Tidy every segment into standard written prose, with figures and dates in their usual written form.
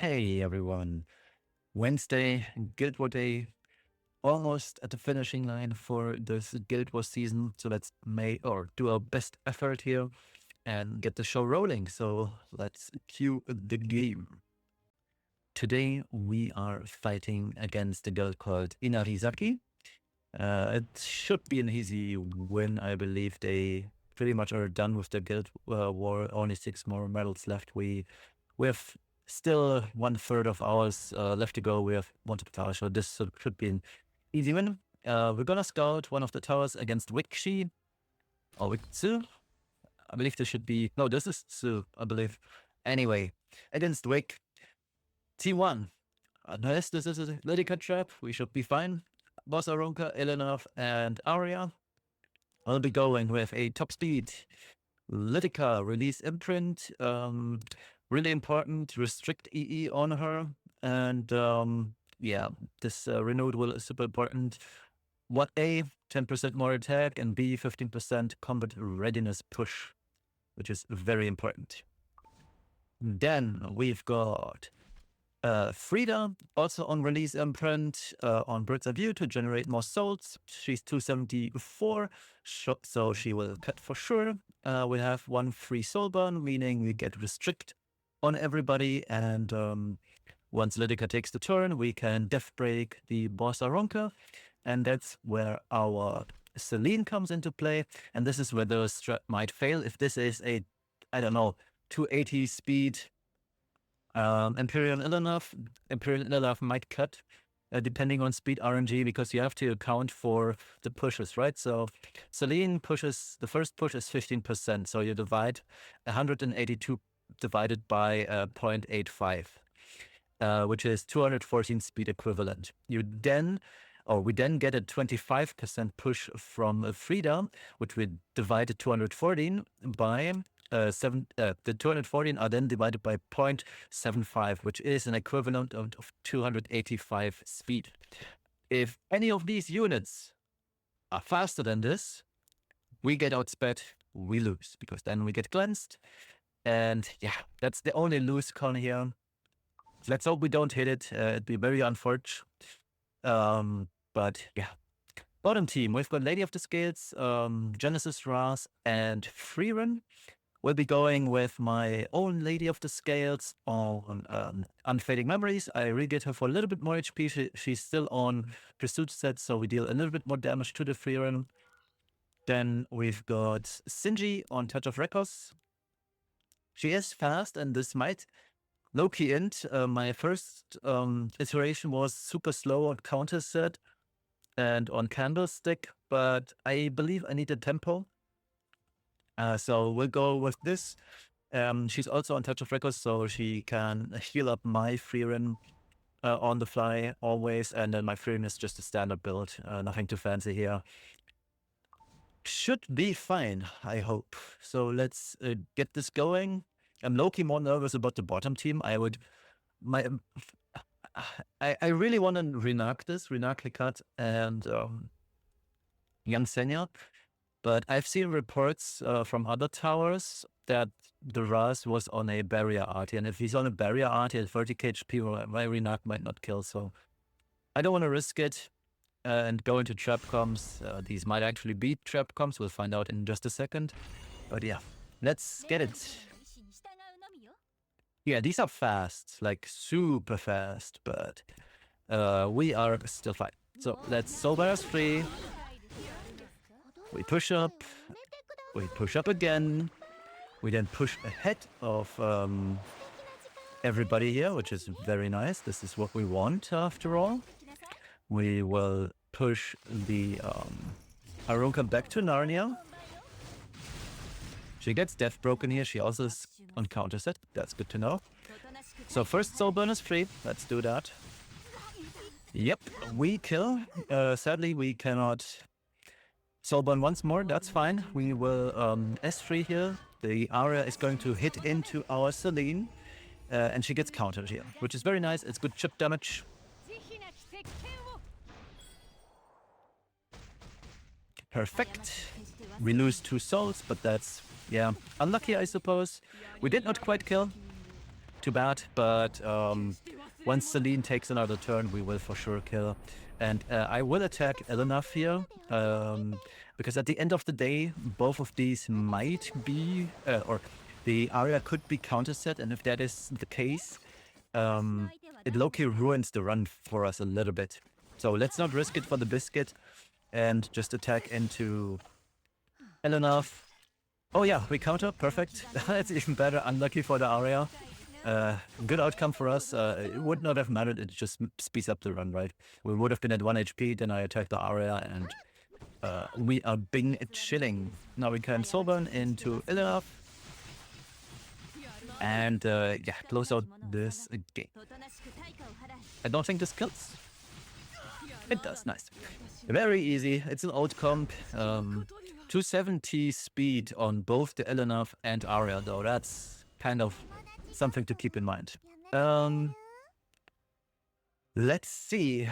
Hey everyone, Wednesday, Guild War Day, almost at the finishing line for this Guild War season. So let's do our best effort here and get the show rolling. So let's cue the game. Today we are fighting against a guild called Inarizaki. It should be an easy win, I believe. They pretty much are done with the Guild War. Only 6 more medals left. We have still 1/3 of ours left to go. We have multiple towers, so this should be an easy win. We're gonna scout one of the towers against Wikshi or Wiktsu. I believe this should be this is Tsu, I believe. Anyway, against Wik T1. Unless this is a Lydica trap, we should be fine. Boss Aronka, Ilinov, and Arya. I'll be going with a top speed Lydica release imprint. Really important, restrict EE on her. And yeah, this renewed will is super important. What A, 10% more attack, and B, 15% combat readiness push, which is very important. Then we've got Frida, also on release imprint, on Bird's Eye View to generate more souls. She's 274, so she will cut for sure. We have 1 free soul burn, meaning we get restrict on everybody, and once Lydica takes the turn, we can death break the boss Aronka, and that's where our Celine comes into play, and this is where the strat might fail. If this is a, I don't know, 280 speed Imperial Ilinov might cut, depending on speed RNG, because you have to account for the pushes, right? So Celine pushes, the first push is 15%, so you divide 182 divided by 0.85, which is 214 speed equivalent. We then get a 25% push from Frida, which we divided 214 by the 214 are then divided by 0.75, which is an equivalent of 285 speed. If any of these units are faster than this, we get outsped, we lose, because then we get cleansed. And yeah, that's the only loose con here. Let's hope we don't hit it. It'd be very unfortunate. But yeah. Bottom team, we've got Lady of the Scales, Genesis Ras, and Freerun. We'll be going with my own Lady of the Scales on Unfading Memories. I re-get her for a little bit more HP. She's still on Pursuit set, so we deal a little bit more damage to the Freerun. Then we've got Sinji on Touch of Records. She is fast, and this might low-key end. My first iteration was super slow on Counter set and on Candlestick, but I believe I need a tempo. So we'll go with this. She's also on Touch of Records, so she can heal up my Freerun on the fly always, and then my Freerun is just a standard build, nothing too fancy here. Should be fine, I hope. So let's get this going. I'm low-key more nervous about the bottom team. I really want to Renak Likat and Young Senya. But I've seen reports from other towers that the Raz was on a barrier arty, and if he's on a barrier arty at 30k HP, my Renak might not kill, so I don't want to risk it and go into trap comms. These might actually be trap comms, we'll find out in just a second. But yeah, let's get it. Yeah, these are fast, like super fast, but we are still fine. So let's Soul Bearers free. We push up again. We then push ahead of everybody here, which is very nice. This is what we want after all. We will push the Aronka back to Narnia. She gets death broken here. She also is on counter set. That's good to know. So first soul burn is free. Let's do that. Yep, we kill. Sadly, we cannot soul burn once more. That's fine. We will S3 here. The Arya is going to hit into our Celine, and she gets countered here, which is very nice. It's good chip damage. Perfect. We lose 2 souls, but that's, yeah, unlucky, I suppose. We did not quite kill. too bad, but once Celine takes another turn, we will for sure kill. And I will attack Elenaf here, because at the end of the day, both of these might be, or the area could be counterset, and if that is the case, it low-key ruins the run for us a little bit. So let's not risk it for the biscuit, and just attack into Elenaf. Oh yeah, we counter, perfect. That's even better, unlucky for the area. Good outcome for us. It would not have mattered, it just speeds up the run, right? We would have been at 1 HP, then I attacked the area, and we are bing chilling. Now we can soul burn into Illiaf, and yeah, close out this game. I don't think this kills. It does, nice. Very easy, it's an old comp. 270 speed on both the Elenaf and Arya, though. That's kind of something to keep in mind. Let's see.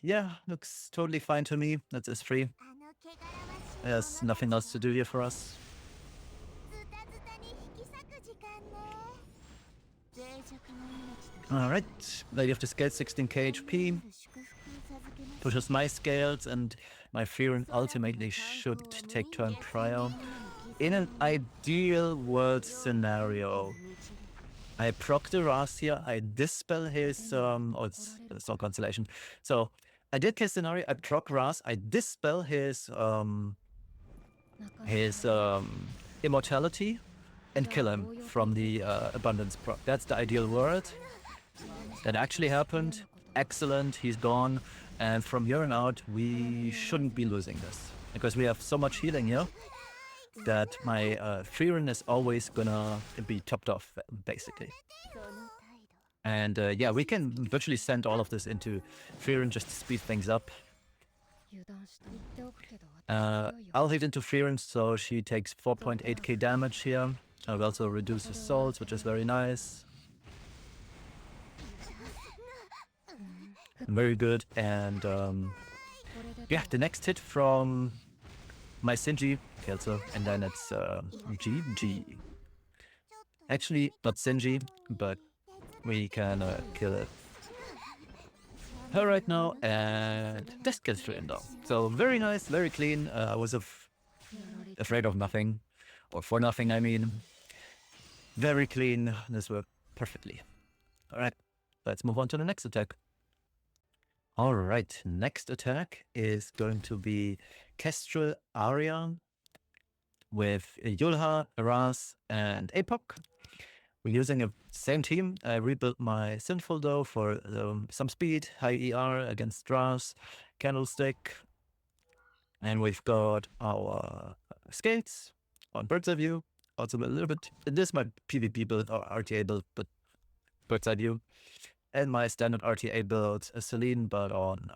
Yeah, looks totally fine to me. That's S3. There's nothing else to do here for us. Alright, Lady of the Scales, 16k HP. Pushes my scales, and my Fear ultimately should take turn prior. In an ideal world scenario, I proc the Ras here, I dispel his, oh, it's not Constellation. So, I did case scenario, I proc Ras, I dispel his immortality, and kill him from the Abundance proc. That's the ideal world. That actually happened. Excellent, he's gone. And from here on out, we shouldn't be losing this. Because we have so much healing here that my Frieren is always gonna be topped off, basically. And yeah, we can virtually send all of this into Frieren just to speed things up. I'll hit into Frieren, so she takes 4.8k damage here. I'll also reduce her souls, which is very nice. Very good, and yeah, the next hit from my Sinji kills her, and then it's GG. Actually, not Sinji, but we can kill her right now, and this kills Triandor. So very nice, very clean. I was afraid of nothing, or for nothing, I mean. Very clean, this worked perfectly. Alright, let's move on to the next attack. Alright, next attack is going to be Kestrel Arya with Yulha, Ras, and Apoc. We're using a same team. I rebuilt my Sinful though for some speed, high ER against Ras, Candlestick, and we've got our Scales on Bird's Eye View. Also a little bit, this is my PvP build or RTA build, but Bird's Eye View. And my standard RTA build, Celine, but on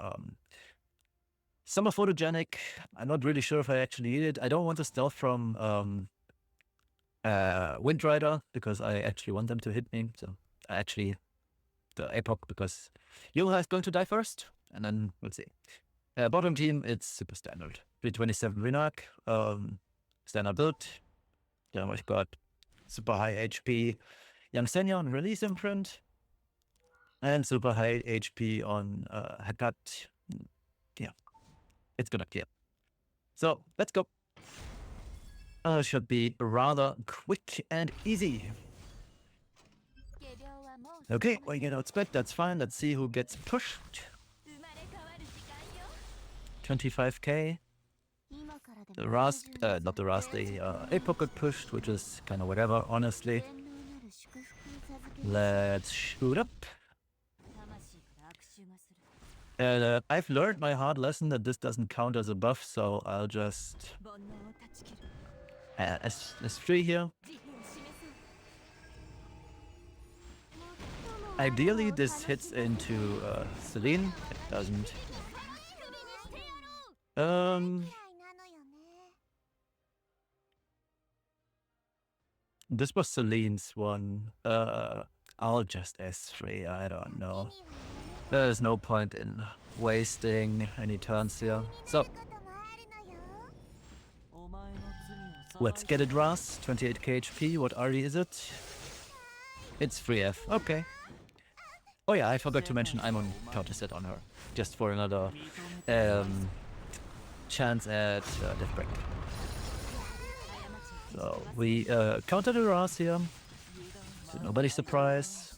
Summer Photogenic. I'm not really sure if I actually need it. I don't want to stealth from Windrider, because I actually want them to hit me. So actually, the Apoc, because Yulha is going to die first, and then we'll see. Bottom team, it's super standard. 327 Renak, standard build. Then we've got super high HP Young Senya on Release Imprint, and super high HP on Hakat. Yeah, it's gonna clear. So let's go. Should be rather quick and easy. Okay, we get outsped, that's fine. Let's see who gets pushed. 25k. The Ras, not the Ras, the Apoc got pushed, which is kind of whatever, honestly. Let's shoot up. And I've learned my hard lesson that this doesn't count as a buff, so I'll just S3 here. Ideally, this hits into Celine. It doesn't. This was Celine's one. I'll just S3, I don't know. There's no point in wasting any turns here. So, let's get it, Ras. 28k HP, what RD is it? It's free F. Okay. Oh yeah, I forgot to mention I'm on counter set on her. Just for another chance at death break. So we counter the Ras here. So nobody's surprised.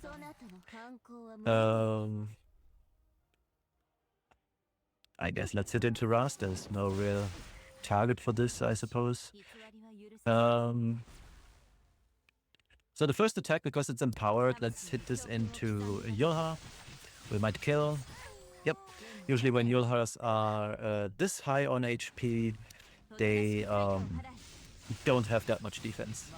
I guess let's hit into Ras. There's no real target for this, I suppose. So the first attack, because it's empowered, let's hit this into Yulha. We might kill. Yep. Usually when Yulhas are this high on HP, they don't have that much defense.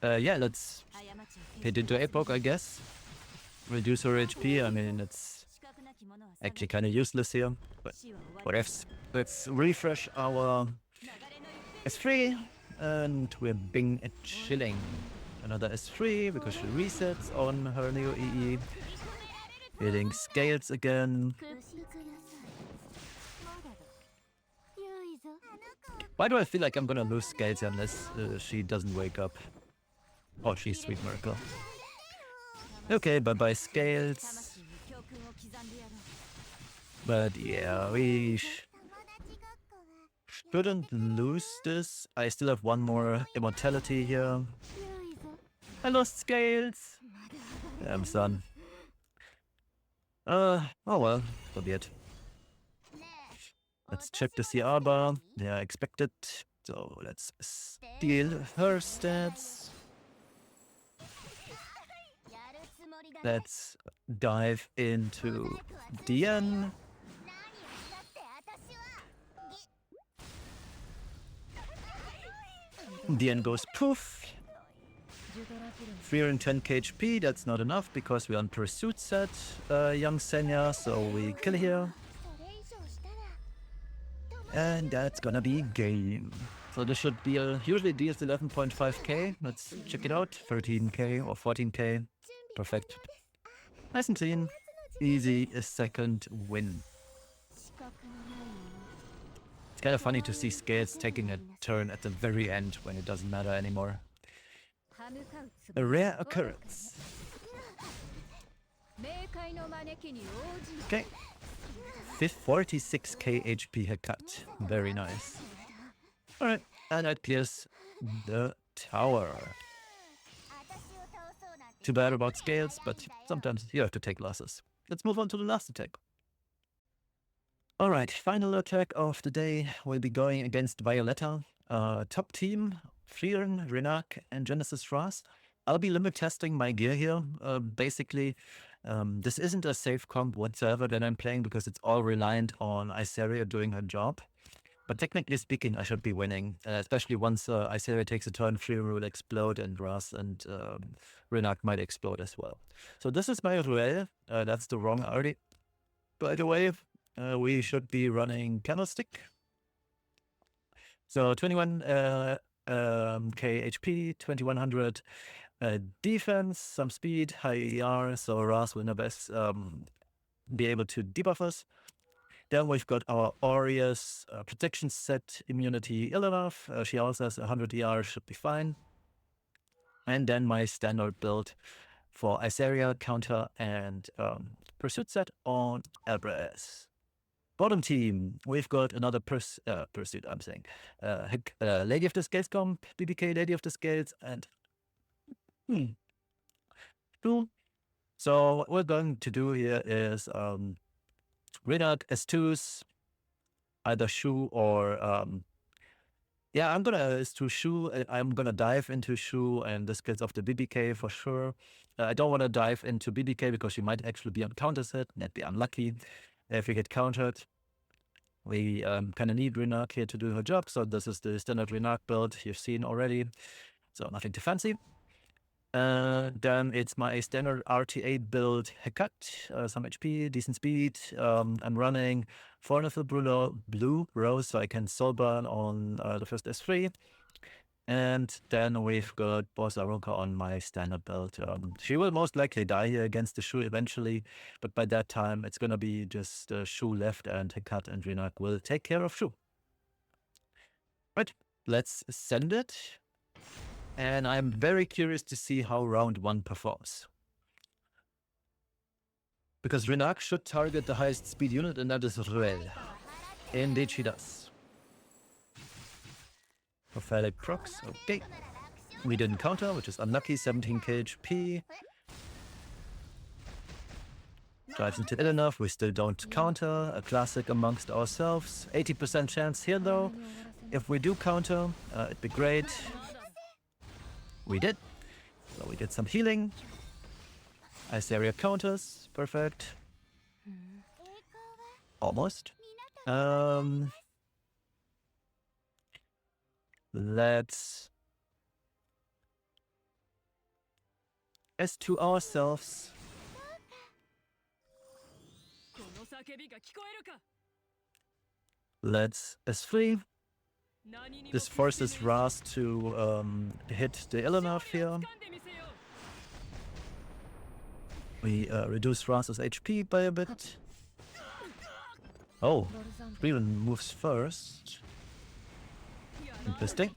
Yeah, let's hit into Epoch, I guess. Reduce her HP. I mean, it's actually kind of useless here, but whatever. Let's refresh our S3, and we're Bing at chilling. Another S3 because she resets on her Neo EE. Hitting scales again. Why do I feel like I'm gonna lose scales unless she doesn't wake up? Oh, she's Sweet Miracle. Okay, bye-bye scales. But yeah, we shouldn't lose this. I still have one more immortality here. I lost scales. Damn son. Oh well, so be it. Let's check the CR bar. They are expected. So let's steal her stats. Let's dive into DN. DN goes poof. 310k HP, that's not enough because we're on pursuit set, young Senya, so we kill here. And that's gonna be game. So this should be usually deals 11.5k. Let's check it out. 13k or 14k. Perfect. Nice and clean. Easy a second win. It's kind of funny to see Scales taking a turn at the very end when it doesn't matter anymore. A rare occurrence. Okay. 46k HP haircut. Very nice. Alright, and that clears the tower. Too bad about Scales, but sometimes you have to take losses. Let's move on to the last attack. Alright, final attack of the day will be going against Violetta. Top team, Frieren, Renak, and Genesis Ras. I'll be limit testing my gear here. Basically, this isn't a safe comp whatsoever that I'm playing because it's all reliant on Iseria doing her job. But technically speaking, I should be winning, especially once Iseria takes a turn, Frieren will explode, and Ras and Renak might explode as well. So this is my Ruel. That's the wrong RD. By the way, we should be running Candlestick. So 21 k HP, 2100 defense, some speed, high ER, so Ras will never be able to debuff us. Then we've got our Aureus protection set, immunity ill enough. She also has 100 ER, should be fine. And then my standard build for Iseria, counter, and pursuit set on Elbrez. Bottom team, we've got another pursuit, I'm saying. Lady of the Scales comp, BBK, Lady of the Scales, and two. So what we're going to do here is Renak S2s, either Shu or yeah, I'm gonna S2 Shu. I'm gonna dive into Shu and the skills of the BBK for sure. I don't want to dive into BBK because she might actually be on counter set. That'd be unlucky if we get countered. We kind of need Renak here to do her job. So this is the standard Renak build you've seen already. So nothing too fancy. Then it's my standard RTA build haircut, some HP, decent speed. I'm running Fornifil Blue Rose so I can soul burn on the first S3. And then we've got Boss Aroka on my standard build. She will most likely die here against the Shu eventually, but by that time it's gonna be just Shu left and Hekat and Renak will take care of Shu. Right, let's send it. And I'm very curious to see how round 1 performs. Because Renak should target the highest speed unit, and that is Rel. Indeed she does. Prophetic procs, okay. We didn't counter, which is unlucky, 17k HP. Drives into it enough, we still don't counter, a classic amongst ourselves. 80% chance here though. If we do counter, it'd be great. We did. So we did some healing. Ice area counters, perfect. Almost. Let's as to ourselves. Let's S3. This forces Ras to hit the Illinov here. We reduce Ras's HP by a bit. Oh, Freeland moves first. Interesting.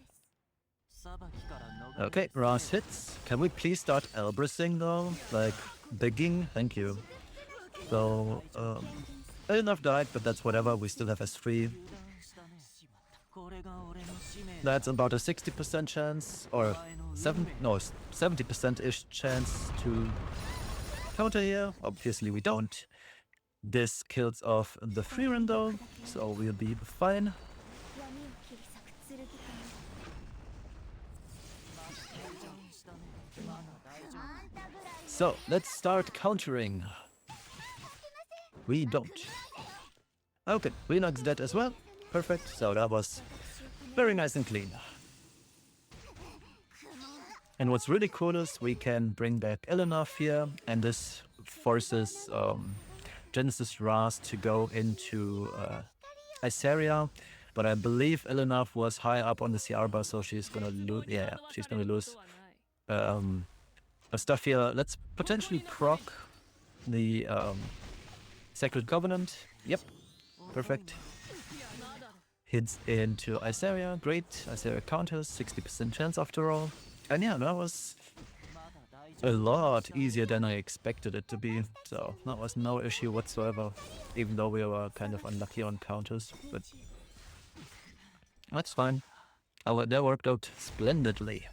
Okay, Ras hits. Can we please start Elbrusing though? Like, begging? Thank you. So, enough died, but that's whatever. We still have S3. That's about a 60% chance, or 70%-ish chance to counter here. Obviously we don't. This kills off the Freerun though, so we'll be fine. So let's start countering. We don't. Okay, Renox dead as well. Perfect. So that was very nice and clean. And what's really cool is we can bring back Illinov here, and this forces Genesis Ras to go into Iceria. But I believe Illinov was high up on the CR bar, so she's gonna lose. Yeah, she's gonna lose stuff here. Let's potentially proc the Sacred Covenant. Yep, perfect. Hits into Iceria, great. Iceria counters, 60% chance after all. And yeah, that was a lot easier than I expected it to be. So that was no issue whatsoever, even though we were kind of unlucky on counters. But that's fine. That worked out splendidly.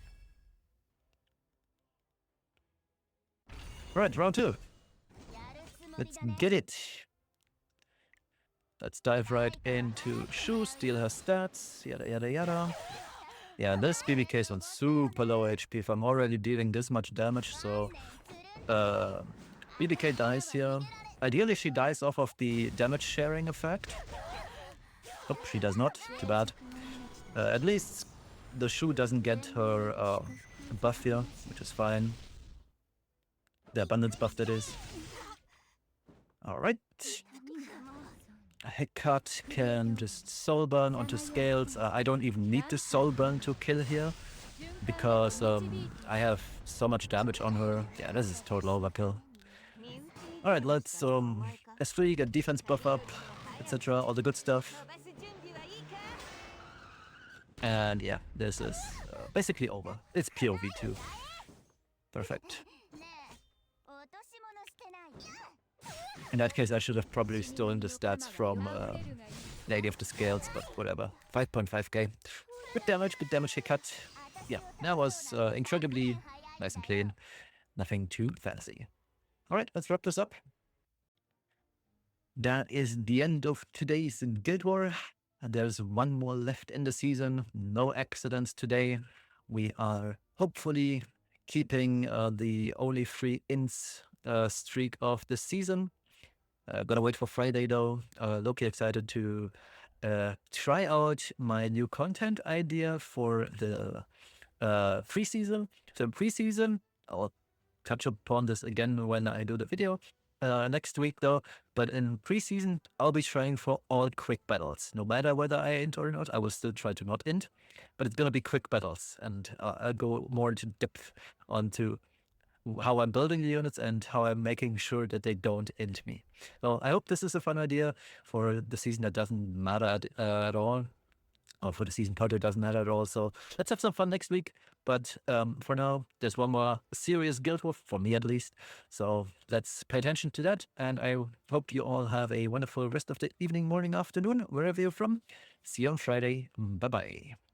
Right, round 2. Let's get it. Let's dive right into Shu, steal her stats, yada yada yada. Yeah, this BBK is on super low HP if I'm already dealing this much damage, so BBK dies here. Ideally she dies off of the damage sharing effect. Oh, she does not, too bad. At least the Shu doesn't get her buff here, which is fine. The abundance buff, that is. Alright. Hecate can just soul burn onto scales. I don't even need the soul burn to kill here, because I have so much damage on her. Yeah, this is total overkill. Alright, let's S3, get defense buff up, etc. All the good stuff. And yeah, this is basically over. It's POV2. Perfect. In that case, I should have probably stolen the stats from Lady of the Scales, but whatever. 5.5k. Good damage, Hecate. Yeah, that was incredibly nice and clean. Nothing too fancy. Alright, let's wrap this up. That is the end of today's Guild War. There's one more left in the season. No accidents today. We are hopefully keeping the only 3 ins streak of the season. Gonna wait for Friday though. Low-key excited to try out my new content idea for the preseason. So preseason, I'll touch upon this again when I do the video next week though. But in preseason, I'll be trying for all quick battles. No matter whether I int or not, I will still try to not int. But it's gonna be quick battles, and I'll go more into depth onto how I'm building the units and how I'm making sure that they don't int me. So I hope this is a fun idea for the season that doesn't matter at all. Or for the season part that doesn't matter at all. So let's have some fun next week. But for now, there's one more serious Guild War, for me at least. So let's pay attention to that. And I hope you all have a wonderful rest of the evening, morning, afternoon, wherever you're from. See you on Friday. Bye bye.